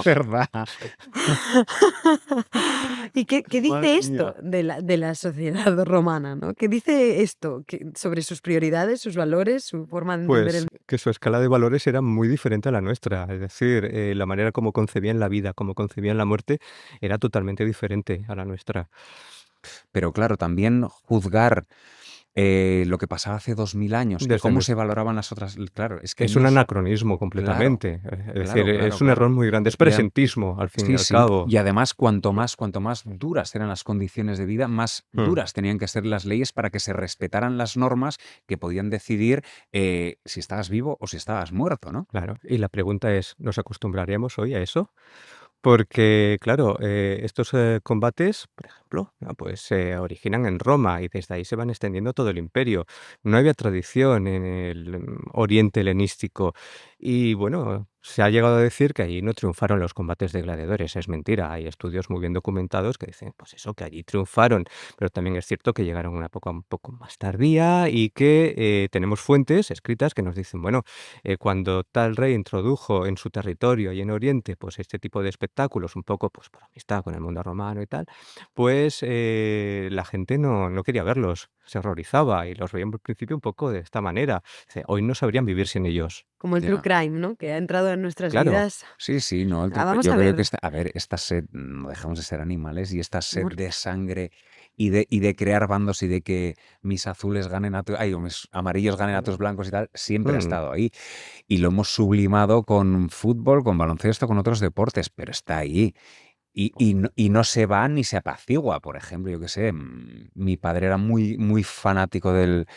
verdad. ¿Y qué dice Madre esto mía. de la sociedad romana, ¿no? ¿Qué dice esto sobre sus prioridades, sus valores, su forma de entender el Pues que su escala de valores era muy diferente a la nuestra. Es decir, la manera como concebían la vida, como concebían la muerte, era totalmente diferente a la nuestra. Pero claro, también juzgar lo que pasaba hace 2000 años y Desde cómo nues- se valoraban las otras. Claro, es que Es un no. anacronismo Claro, completamente. Es decir, claro, claro, es un claro. error muy grande. Es Y adem- presentismo, al fin y Sí, al sí. cabo. Y además, cuanto más duras eran las condiciones de vida, más Mm, duras tenían que ser las leyes para que se respetaran las normas que podían decidir si estabas vivo o si estabas muerto, ¿no? claro. Y la pregunta es, ¿nos acostumbraríamos hoy a eso? Porque, claro, estos combates, por ejemplo, pues se originan en Roma y desde ahí se van extendiendo a todo el imperio. No había tradición en el oriente helenístico y bueno, se ha llegado a decir que allí no triunfaron los combates de gladiadores. Es mentira, hay estudios muy bien documentados que dicen, pues eso, que allí triunfaron, pero también es cierto que llegaron a una época un poco más tardía y que tenemos fuentes escritas que nos dicen, bueno, cuando tal rey introdujo en su territorio y en Oriente, pues este tipo de espectáculos, un poco pues por amistad con el mundo romano y tal, pues la gente no quería verlos, se horrorizaba y los veía en principio un poco de esta manera. Dice, hoy no sabrían vivir sin ellos. como el true Ya. crime, ¿no? Que ha entrado en nuestras Claro, vidas. Sí, sí, no. Vamos Yo a creo que ver. a ver, esta sed, no dejamos de ser animales y esta sed Amor. de sangre y de crear bandos y de que mis azules ganen o mis amarillos ganen a tus blancos y tal, siempre ha mm, estado ahí. Y lo hemos sublimado con fútbol, con baloncesto, con otros deportes, pero está ahí. y no se va ni se apacigua. Por ejemplo, yo qué sé, mi padre era muy, muy fanático del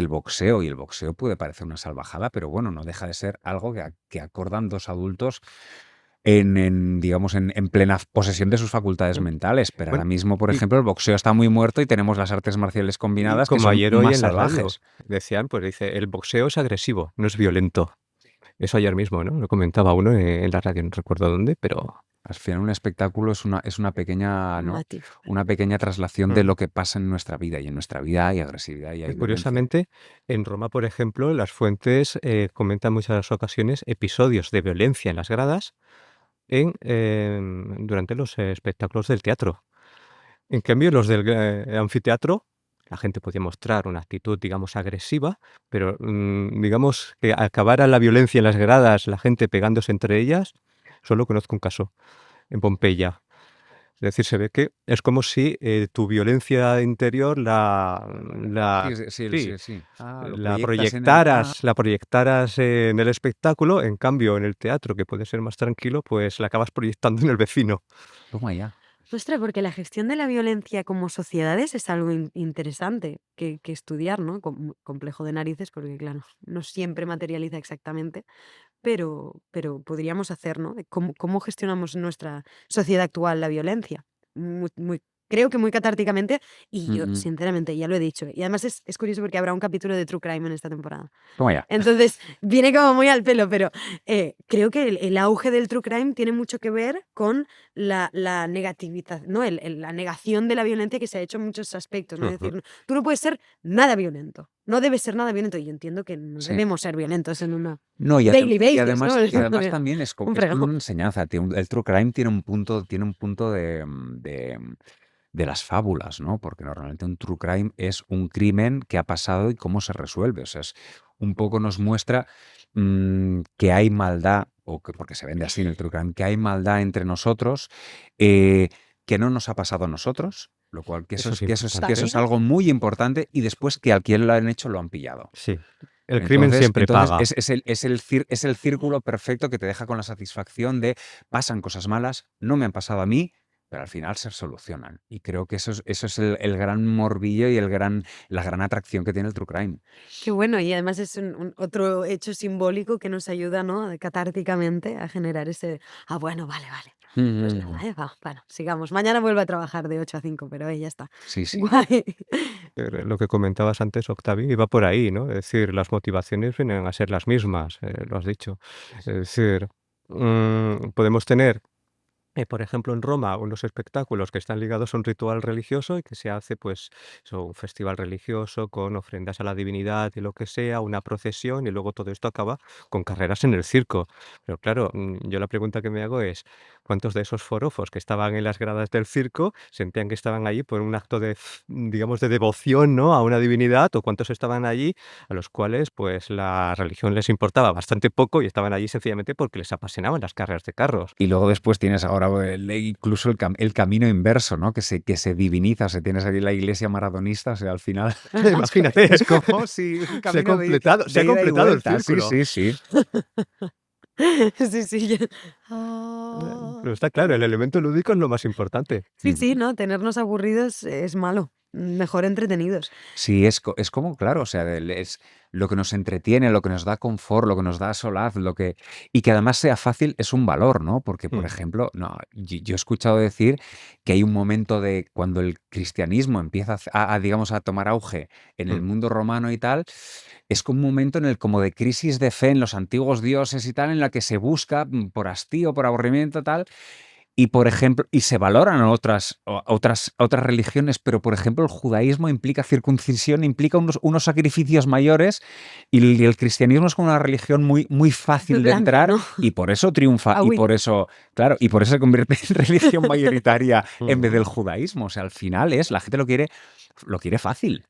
boxeo y el boxeo puede parecer una salvajada, pero bueno, no deja de ser algo que acordan dos adultos digamos, en plena posesión de sus facultades Mm. mentales. Pero ahora Bueno, mismo, por y, ejemplo, el boxeo está muy muerto y tenemos las artes marciales y combinadas que como son ayer hoy más en la radio salvajes. decían, pues dice, el boxeo es agresivo, no es violento. Eso ayer mismo, ¿no? Lo comentaba uno en la radio, no recuerdo dónde, pero... Al final, un espectáculo es una pequeña, ¿no? Matiz. Una pequeña traslación de Mm. lo que pasa en nuestra vida. Y en nuestra vida hay agresividad y hay violencia. Curiosamente, en Roma, por ejemplo, las fuentes comentan en muchas ocasiones episodios de violencia en las gradas durante los espectáculos del teatro. En cambio, los del anfiteatro, la gente podía mostrar una actitud, digamos, agresiva, pero digamos que acabara la violencia en las gradas, la gente pegándose entre ellas, solo conozco un caso, en Pompeya. Es decir, se ve que es como si tu violencia interior sí, Sí. Ah, lo la proyectas en el... Ah, proyectaras en el espectáculo, en cambio en el teatro, que puede ser más tranquilo, pues la acabas proyectando en el vecino. toma ya. Ostras, porque la gestión de la violencia como sociedades es algo interesante que estudiar, ¿no? Complejo de narices, porque claro, no siempre materializa exactamente, pero podríamos hacer, ¿no? De cómo gestionamos en nuestra sociedad actual la violencia. Creo que muy catárticamente, y yo, Mm, sinceramente, ya lo he dicho. Y además es curioso porque habrá un capítulo de True Crime en esta temporada. Toma ya. Entonces, viene como muy al pelo, pero creo que el auge del True Crime tiene mucho que ver con la negatividad, ¿no? La negación de la violencia que se ha hecho en muchos aspectos, ¿no? Es Ujú. decir, tú no puedes ser nada violento, no debes ser nada violento. Y yo entiendo que no Sí. debemos ser violentos en una No, daily basis, ¿no? y además también es Un es como fregado. una enseñanza. El true crime tiene un punto de las fábulas, ¿no? Porque normalmente un true crime es un crimen que ha pasado y cómo se resuelve. O sea, un poco nos muestra que hay maldad, porque se vende así en el true crime, que hay maldad entre nosotros, eh, que no nos ha pasado a nosotros, lo cual que eso Eso es que eso es importante. algo muy importante, y después que al quien lo han hecho lo han pillado. Sí. El crimen siempre paga. Es el círculo perfecto que te deja con la satisfacción de pasan cosas malas, no me han pasado a mí, pero al final se solucionan. Y creo que eso es el gran morbillo y la gran atracción que tiene el true crime. Qué bueno, y además es otro hecho simbólico que nos ayuda, ¿no? Catárticamente a generar ese, bueno, vale. Pues nada, bueno, sigamos. Mañana vuelvo a trabajar de 8 a 5, pero ya está. Sí. Guay. Lo que comentabas antes, Octavio, iba por ahí, ¿no? Es decir, las motivaciones vienen a ser las mismas, lo has dicho. Es decir, podemos tener, por ejemplo, en Roma, unos espectáculos que están ligados a un ritual religioso y que se hace, pues, un festival religioso con ofrendas a la divinidad y lo que sea, una procesión, y luego todo esto acaba con carreras en el circo. Pero claro, yo la pregunta que me hago es, ¿cuántos de esos forofos que estaban en las gradas del circo sentían que estaban allí por un acto de, digamos, de devoción, ¿no? A una divinidad, o cuántos estaban allí a los cuales, pues, la religión les importaba bastante poco y estaban allí sencillamente porque les apasionaban las carreras de carros? Y luego después tienes ahora incluso el camino inverso, ¿no? Que se diviniza, o sea, tienes aquí la iglesia maradonista, o sea, al final Imagínate, es como si un se ha camino completado, se ha de ida y completado el vuelta. círculo. Sí. Sí. Pero está claro, el elemento lúdico es lo más importante. Sí, ¿no? Tenernos aburridos es malo. Mejor entretenidos. Sí, es como, claro, o sea, es lo que nos entretiene, lo que nos da confort, lo que nos da solaz, y que además sea fácil es un valor, ¿no? Porque, por Mm. ejemplo, no, yo he escuchado decir que hay un momento de cuando el cristianismo empieza digamos, a tomar auge en el Mm. mundo romano y tal, es como un momento en el como de crisis de fe en los antiguos dioses y tal, en la que se busca por hastío, por aburrimiento, tal. Y, por ejemplo, y se valoran otras religiones, pero, por ejemplo, el judaísmo implica circuncisión, implica unos sacrificios mayores, y el cristianismo es como una religión muy, muy fácil de Blanda, entrar, ¿no? y por eso triunfa, y Agüita. por eso, claro, y por eso se convierte en religión mayoritaria en vez Mm. del judaísmo. O sea, al final la gente lo quiere fácil.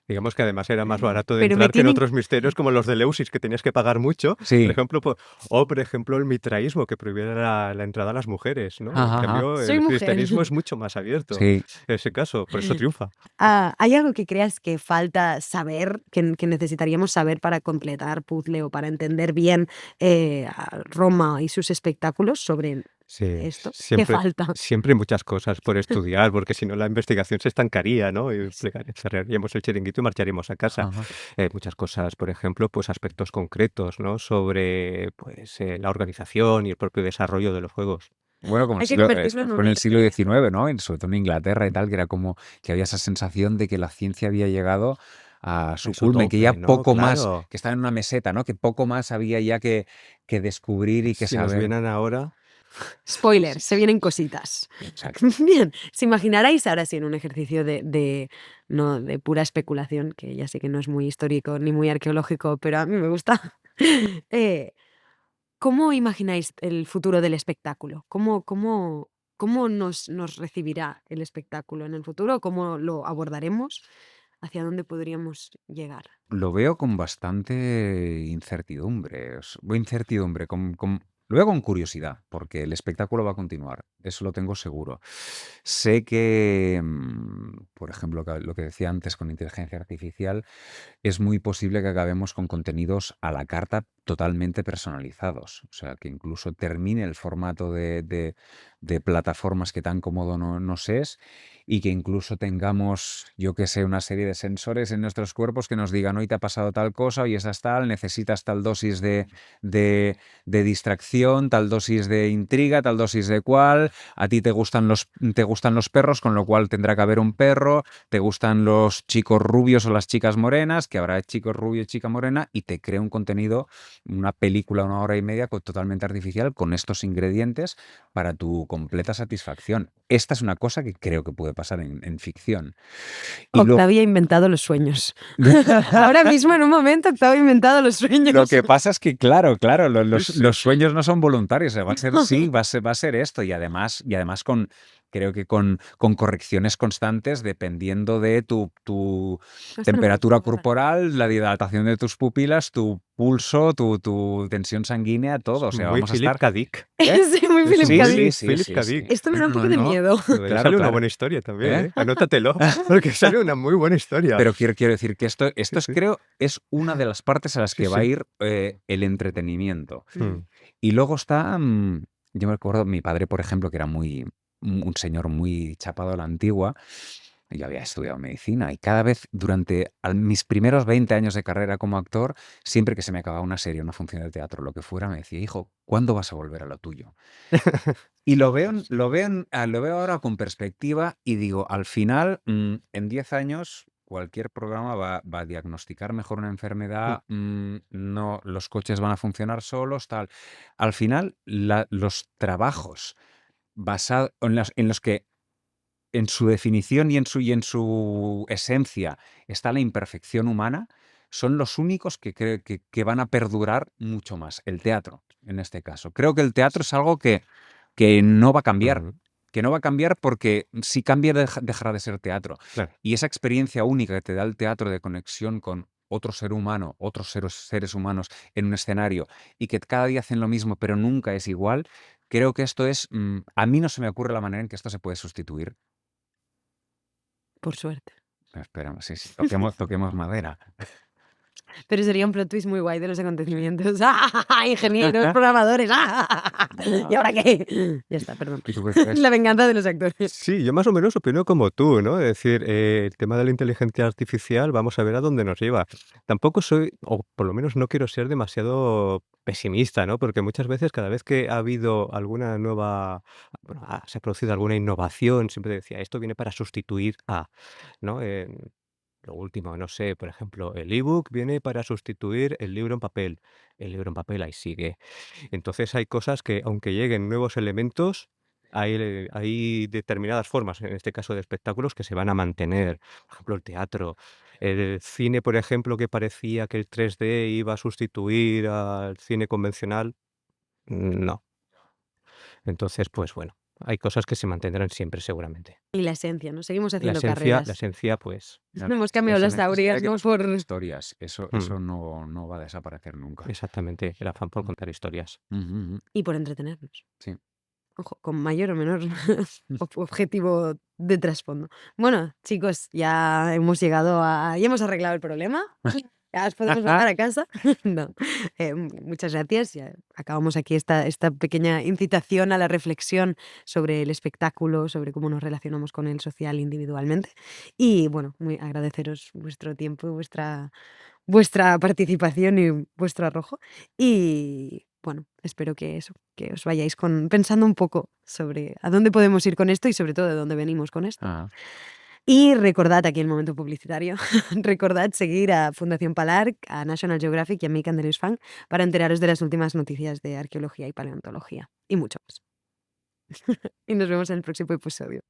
Digamos que además era más barato de Pero me entrar que en tienen... otros misterios como los de Eleusis, que tenías que pagar mucho, por Sí. ejemplo, o por ejemplo el mitraísmo, que prohibiera la entrada a las mujeres, ¿no? En Ajá. cambio, Soy el mujer. cristianismo es mucho más abierto. Sí. En ese caso, por eso triunfa. ¿Hay algo que creas que falta saber, que necesitaríamos saber para completar puzzle o para entender bien a Roma y sus espectáculos sobre Sí, esto? ¿Qué siempre, falta? siempre hay muchas cosas por estudiar, porque si no la investigación se estancaría, ¿no? Y cerraríamos el chiringuito y marcharíamos a casa. Ajá. Muchas cosas, por ejemplo, pues aspectos concretos, ¿no? Sobre pues, la organización y el propio desarrollo de los juegos. Bueno, como Hay que siglo, convertirlo en fue en una el siglo industria. XIX, ¿no? Sobre todo en Inglaterra y tal, que era como que había esa sensación de que la ciencia había llegado a su En su culmen, que ya tope, ¿no? poco más, Claro. que estaba en una meseta, ¿no? Que poco más había ya que descubrir y que Si nos saber. vienen ahora, Spoiler, se vienen cositas. Exacto. Bien, ¿se imaginarais ahora sí en un ejercicio no, de pura especulación, que ya sé que no es muy histórico ni muy arqueológico, pero a mí me gusta? eh, ¿Cómo imagináis el futuro del espectáculo? ¿Cómo nos recibirá el espectáculo en el futuro? ¿Cómo lo abordaremos? ¿Hacia dónde podríamos llegar? Lo veo con bastante incertidumbre. Lo veo con curiosidad, porque el espectáculo va a continuar, eso lo tengo seguro. Sé que, por ejemplo, lo que decía antes con inteligencia artificial, es muy posible que acabemos con contenidos a la carta totalmente personalizados. O sea, que incluso termine el formato de plataformas que tan cómodo nos es y que incluso tengamos, yo que sé, una serie de sensores en nuestros cuerpos que nos digan, hoy te ha pasado tal cosa, hoy estás tal, necesitas tal dosis de distracción, tal dosis de intriga, tal dosis de cual, a ti te gustan los perros, con lo cual tendrá que haber un perro, te gustan los chicos rubios o las chicas morenas, que habrá chicos rubios y chica morena, y te crea un contenido, una película, 1 hora y media totalmente artificial con estos ingredientes para tu completa satisfacción. Esta es una cosa que creo que puede pasar en ficción. Y Octavio ha inventado los sueños. Ahora mismo, en un momento, Octavio ha inventado los sueños. lo que pasa es que, claro, los sueños no son voluntarios. O sea, va a ser sí, va a ser esto. Y además creo que con correcciones constantes dependiendo de tu Esto no me temperatura gusta nada. corporal, la dilatación de tus pupilas, tu pulso, tu tensión sanguínea, todo. O sea, muy vamos a Philip estar. K. Dick. Sí, muy Es Philip Sí, K. sí, Dick. sí, Philip sí, K. sí. Dick. Esto me da un No, poco de no. miedo. Sale Claro, una claro. buena historia también, ¿Eh? ¿eh? Anótatelo, porque sale una muy buena historia. Pero quiero decir que esto Sí, es, sí. creo, es una de las partes a las Sí, que va a sí. ir el entretenimiento. Mm. Y luego está, yo me acuerdo, mi padre, por ejemplo, que era un señor muy chapado a la antigua. Yo había estudiado medicina y cada vez durante mis primeros 20 años de carrera como actor, siempre que se me acababa una serie, una función de teatro, lo que fuera, me decía, hijo, ¿cuándo vas a volver a lo tuyo? Y lo veo ahora con perspectiva y digo, al final, en 10 años, cualquier programa va a diagnosticar mejor una enfermedad, no, los coches van a funcionar solos, tal. Al final, los trabajos basados en los que en su definición y en su esencia está la imperfección humana, son los únicos que creo que van a perdurar mucho más. El teatro, en este caso. Creo que el teatro es algo que no va a cambiar. Ujú. Que no va a cambiar porque si cambia dejará de ser teatro. Claro. Y esa experiencia única que te da el teatro de conexión con otro ser humano, otros seres humanos en un escenario y que cada día hacen lo mismo pero nunca es igual, creo que esto es, a mí no se me ocurre la manera en que esto se puede sustituir. Por suerte. Esperemos, sí, toquemos madera. Pero sería un plot twist muy guay de los acontecimientos. ¡Ah! Ingenieros, programadores. ¡Ah! ¿Y ahora qué? Ya está, perdón. ¿Y tú qué crees? La venganza de los actores. Sí, yo más o menos opino como tú, ¿no? Es decir, el tema de la inteligencia artificial, vamos a ver a dónde nos lleva. Tampoco soy, o por lo menos no quiero ser demasiado pesimista, ¿no? Porque muchas veces, cada vez que ha habido alguna nueva, bueno, se ha producido alguna innovación, siempre decía, esto viene para sustituir a, ¿no? Lo último, no sé, por ejemplo, el ebook viene para sustituir el libro en papel. El libro en papel ahí sigue. Entonces hay cosas que, aunque lleguen nuevos elementos, hay determinadas formas, en este caso de espectáculos, que se van a mantener. Por ejemplo, el teatro. El cine, por ejemplo, que parecía que el 3D iba a sustituir al cine convencional, no. Entonces, pues bueno, hay cosas que se mantendrán siempre seguramente. Y la esencia, ¿no? Seguimos La haciendo esencia, la carreras. esencia, pues, Hemos cambiado las taurias, ¿no? Por... Historias, eso no va a desaparecer nunca. exactamente, el afán por contar historias. Y por entretenernos. Sí. Ojo, con mayor o menor objetivo de trasfondo. Bueno, chicos, ya hemos llegado a... Ya hemos arreglado el problema. Ya os podemos bajar a casa. No. Muchas gracias. Ya acabamos aquí esta pequeña incitación a la reflexión sobre el espectáculo, sobre cómo nos relacionamos con el social individualmente. Y bueno, muy agradeceros vuestro tiempo y vuestra participación y vuestro arrojo. Y bueno, espero que eso, que os vayáis pensando un poco sobre a dónde podemos ir con esto y sobre todo de dónde venimos con esto. Ah, Y recordad aquí el momento publicitario, recordad seguir a Fundación Palar, a National Geographic y a Mick Andrews Fan para enteraros de las últimas noticias de arqueología y paleontología y mucho más. Y nos vemos en el próximo episodio.